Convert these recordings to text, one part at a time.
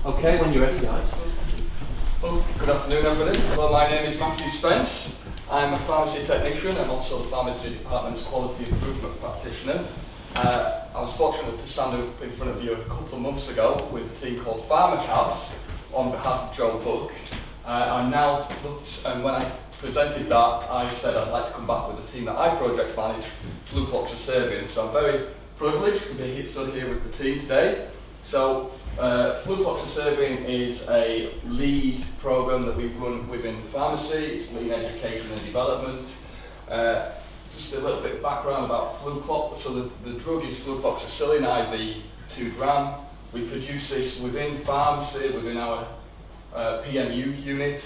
Okay, when you're ready, guys. Well, good afternoon, everybody. Hello, my name is Matthew Spence. I'm a pharmacy technician. I'm also the pharmacy department's quality improvement practitioner. I was fortunate to stand up in front of you a couple of months ago with a team called PharmaCats on behalf of Joe Buck. I now looked, and when I presented that, I said I'd like to come back with the team that I project manage, Flucloxasavin. So I'm very privileged to be stood here with the team today. So Flucloxasavin is a lead program that we run within pharmacy. It's lean education and development. Just a little bit of background about Fluclox. So the drug is flucloxacillin IV 2 gram. We produce this within pharmacy, within our PMU unit.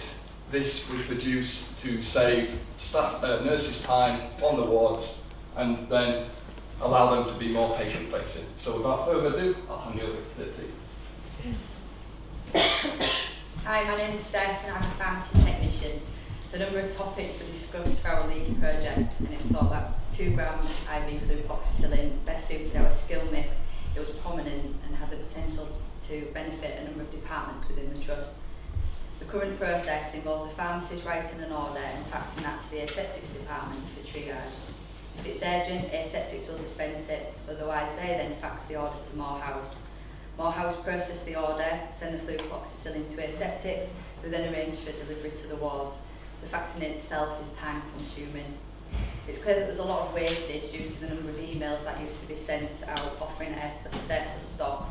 This we produce to save staff, nurses' time on the wards and then allow them to be more patient-facing. So without further ado, I'll hand you over to the team. Hi, my name is Steph and I'm a pharmacy technician. So a number of topics were discussed for our lead project, and it was thought that 2 grams IV flucloxacillin best suited our skill mix. It was prominent and had the potential to benefit a number of departments within the trust. The current process involves a pharmacist writing an order and faxing that to the aseptics department for triage. If it's urgent, aseptics will dispense it, otherwise they then fax the order to Morehouse. Morehouse process the order, send the flucloxacillin to aseptics, who then arrange for delivery to the wards. The faxing in itself is time consuming. It's clear that there's a lot of wastage due to the number of emails that used to be sent out offering a surplus stock.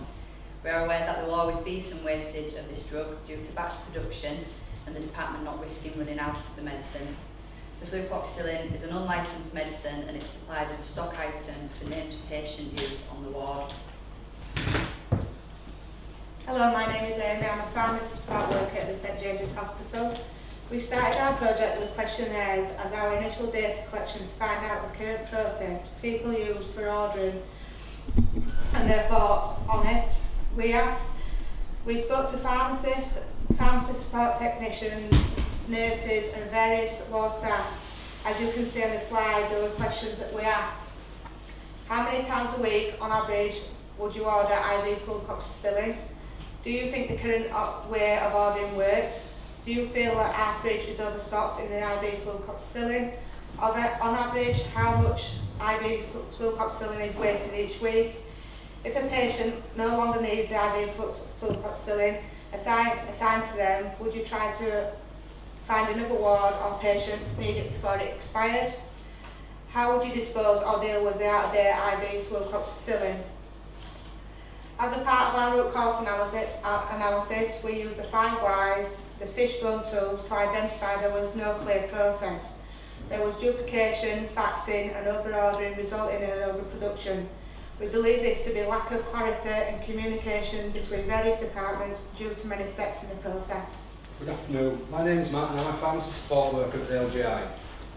We are aware that there will always be some wastage of this drug due to batch production and the department not risking running out of the medicine. So flucloxacillin is an unlicensed medicine and it's supplied as a stock item for named patient use on the ward. Hello, my name is Amy. I'm a pharmacy support worker at the St James's Hospital. We started our project with questionnaires as our initial data collection to find out the current process people use for ordering and their thoughts on it. We spoke to pharmacists, pharmacy support technicians, nurses and various ward staff. As you can see on the slide, there were questions that we asked. How many times a week, on average, would you order IV flucloxacillin? Do you think the current way of ordering works? Do you feel that our fridge is overstocked in the IV flucloxacillin? On average, how much IV flucloxacillin is wasted each week? If a patient no longer needs the IV flucloxacillin assigned to them, would you try to find another ward or patient need it before it expired? How would you dispose or deal with the out-of-date IV flucloxacillin? As a part of our root cause analysis, we use the 5 whys, the fishbone tools to identify there was no clear process. There was duplication, faxing and over-ordering resulting in an overproduction. We believe this to be lack of clarity and communication between various departments due to many steps in the process. Good afternoon, my name is Matt and I'm a pharmacy support worker at the LGI.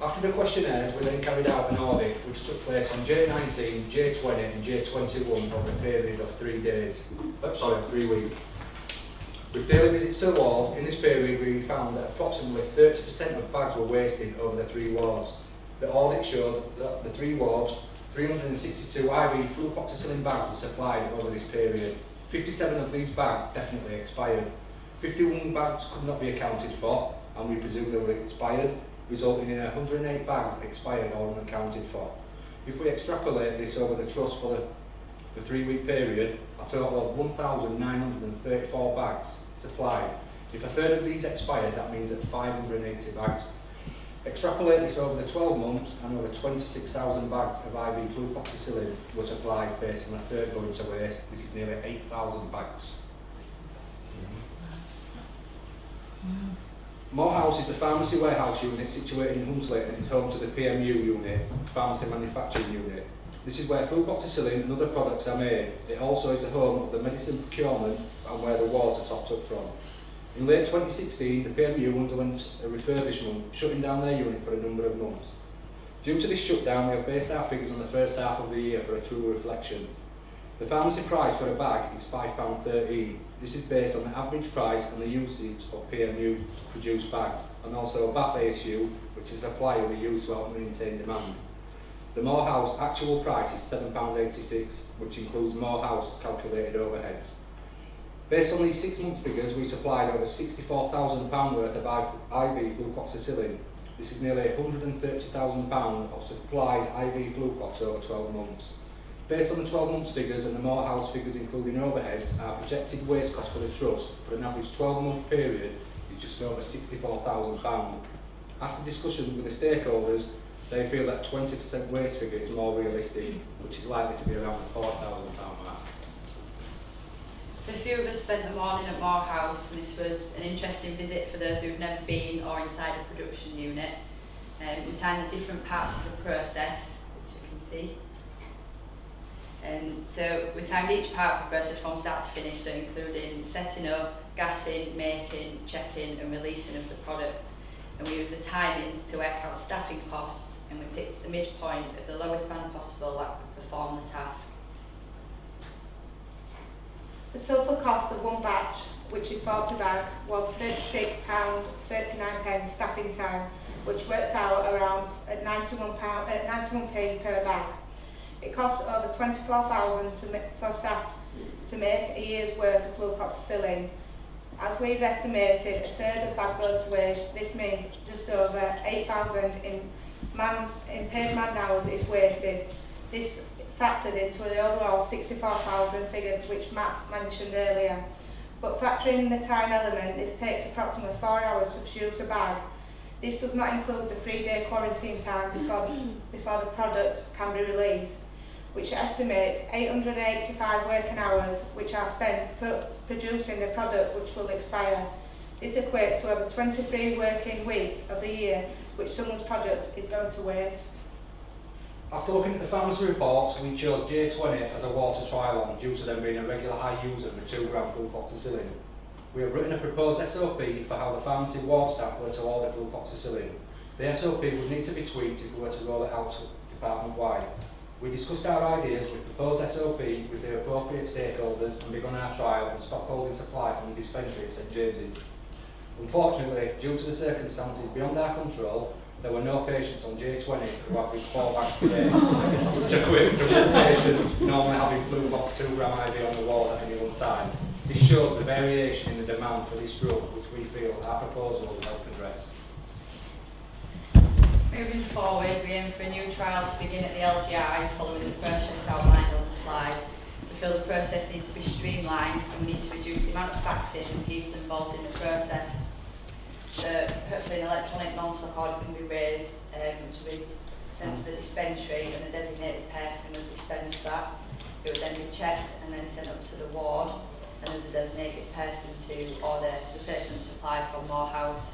After the questionnaires, we then carried out an audit which took place on J19, J20 and J21 over a period of 3 weeks. With daily visits to the ward, in this period we found that approximately 30% of bags were wasted over the 3 wards. The audit showed that the 3 wards, 362 IV flucloxacillin bags were supplied over this period. 57 of these bags definitely expired. 51 bags could not be accounted for, and we presume they were expired, resulting in 108 bags expired or unaccounted for. If we extrapolate this over the trust for the 3-week period, a total of 1,934 bags supplied. If a third of these expired, that means that 580 bags. Extrapolate this over the 12 months and over 26,000 bags of IV flucloxacillin were supplied based on a third going to waste. This is nearly 8,000 bags. Morehouse is a pharmacy warehouse unit situated in Hunsley and it's home to the PMU unit, pharmacy manufacturing unit. This is where flucloxacillin and other products are made. It also is the home of the medicine procurement and where the wards are topped up from. In late 2016, the PMU underwent a refurbishment, shutting down their unit for a number of months. Due to this shutdown, we have based our figures on the first half of the year for a true reflection. The pharmacy price for a bag is £5.13. This is based on the average price and the usage of PMU produced bags, and also a BAF issue, which is a supplier we use to help maintain demand. The Morehouse actual price is £7.86, which includes Morehouse calculated overheads. Based on these 6 month figures, we supplied over £64,000 worth of IV flucloxasavin. This is nearly £130,000 of supplied IV Fluclox over 12 months. Based on the 12 months figures and the Morehouse figures including overheads, our projected waste cost for the Trust for an average 12-month period is just over £64,000. After discussion with the stakeholders, they feel that a 20% waste figure is more realistic, which is likely to be around the £4,000 mark. So a few of us spent the morning at Morehouse, and this was an interesting visit for those who've never been or inside a production unit. We timed the different parts of the process, which you can see. So we timed each part of the process from start to finish, so including setting up, gassing, making, checking and releasing of the product. And we used the timings to work out staffing costs, and we picked the midpoint of the lowest band possible that could perform the task. The total cost of one batch, which is 40 bag, was £36.39 staffing time, which works out around at 91p per bag. It costs over £24,000 for staff to make a year's worth of flucloxacillin. As we've estimated, a third of bag goes to waste. This means just over 8,000 in paid man hours is wasted. This factored into the overall 64,000 figure which Matt mentioned earlier. But factoring the time element, this takes approximately 4 hours to produce a bag. This does not include the 3-day quarantine time before the product can be released, which estimates 885 working hours which are spent producing the product which will expire. This equates to over 23 working weeks of the year which someone's product is going to waste. After looking at the pharmacy reports, we chose J20 as a water trial on due to them being a regular high user of the 2 gram flucloxacillin. We have written a proposed SOP for how the pharmacy ward staff were to order flucloxacillin. The SOP would need to be tweaked if we were to roll it out department-wide. We discussed our ideas with proposed SOP with the appropriate stakeholders and begun our trial on stockholding supply from the dispensary at St James's. Unfortunately, due to the circumstances beyond our control, there were no patients on J20 who averaged 4 bags per day, which equates to one patient normally having Fluclox 2 gram IV on the wall at any one time. This shows the variation in the demand for this drug, which we feel our proposal will help address. Moving forward, we aim for a new trial to begin at the LGI following the process outlined on the slide. We feel the process needs to be streamlined and we need to reduce the amount of faxing and people involved in the process. So hopefully an electronic non-stock order can be raised, which will be sent to the dispensary, and a designated person will dispense that. It would then be checked and then sent up to the ward, and there's a designated person to order replacement supply from Morehouse.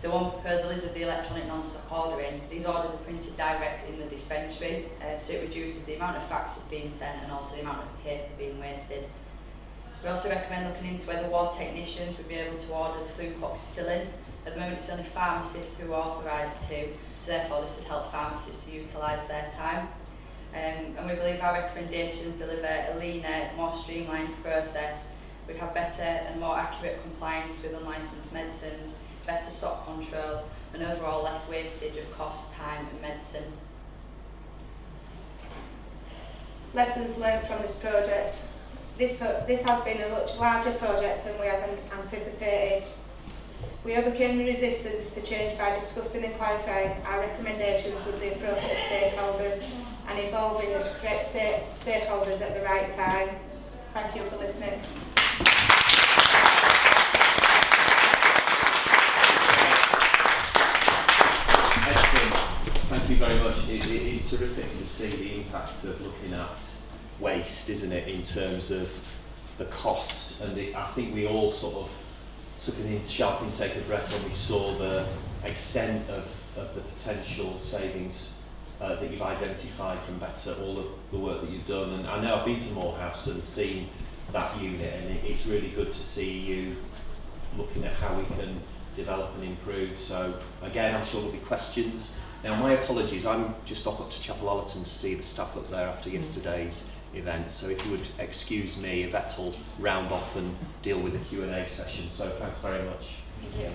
So one proposal is of the electronic non-stock ordering. These orders are printed direct in the dispensary, so it reduces the amount of faxes being sent and also the amount of paper being wasted. We also recommend looking into whether ward technicians would be able to order the flucloxacillin. At the moment it's only pharmacists who are authorised to, so therefore this would help pharmacists to utilise their time. And we believe our recommendations deliver a leaner, more streamlined process. We'd have better and more accurate compliance with unlicensed medicines, better stock control and overall less wastage of cost, time and medicine. Lessons learned from this project. This has been a much larger project than we had anticipated. We overcame the resistance to change by discussing and clarifying our recommendations with the appropriate stakeholders and involving the correct stakeholders at the right time. Thank you for listening. Thank you very much. It is terrific to see the impact of looking at waste, isn't it, in terms of the cost, and I think we all sort of took a sharp intake of breath when we saw the extent of the potential savings that you've identified from better all of the work that you've done. And I know I've been to Morehouse and seen that unit, and it's really good to see you looking at how we can develop and improve. So again, I'm sure there'll be questions. Now, my apologies, I'm just off up to Chapel Allerton to see the staff up there after yesterday's event, so if you would excuse me, Yvette will round off and deal with the Q&A session, so thanks very much. Thank you.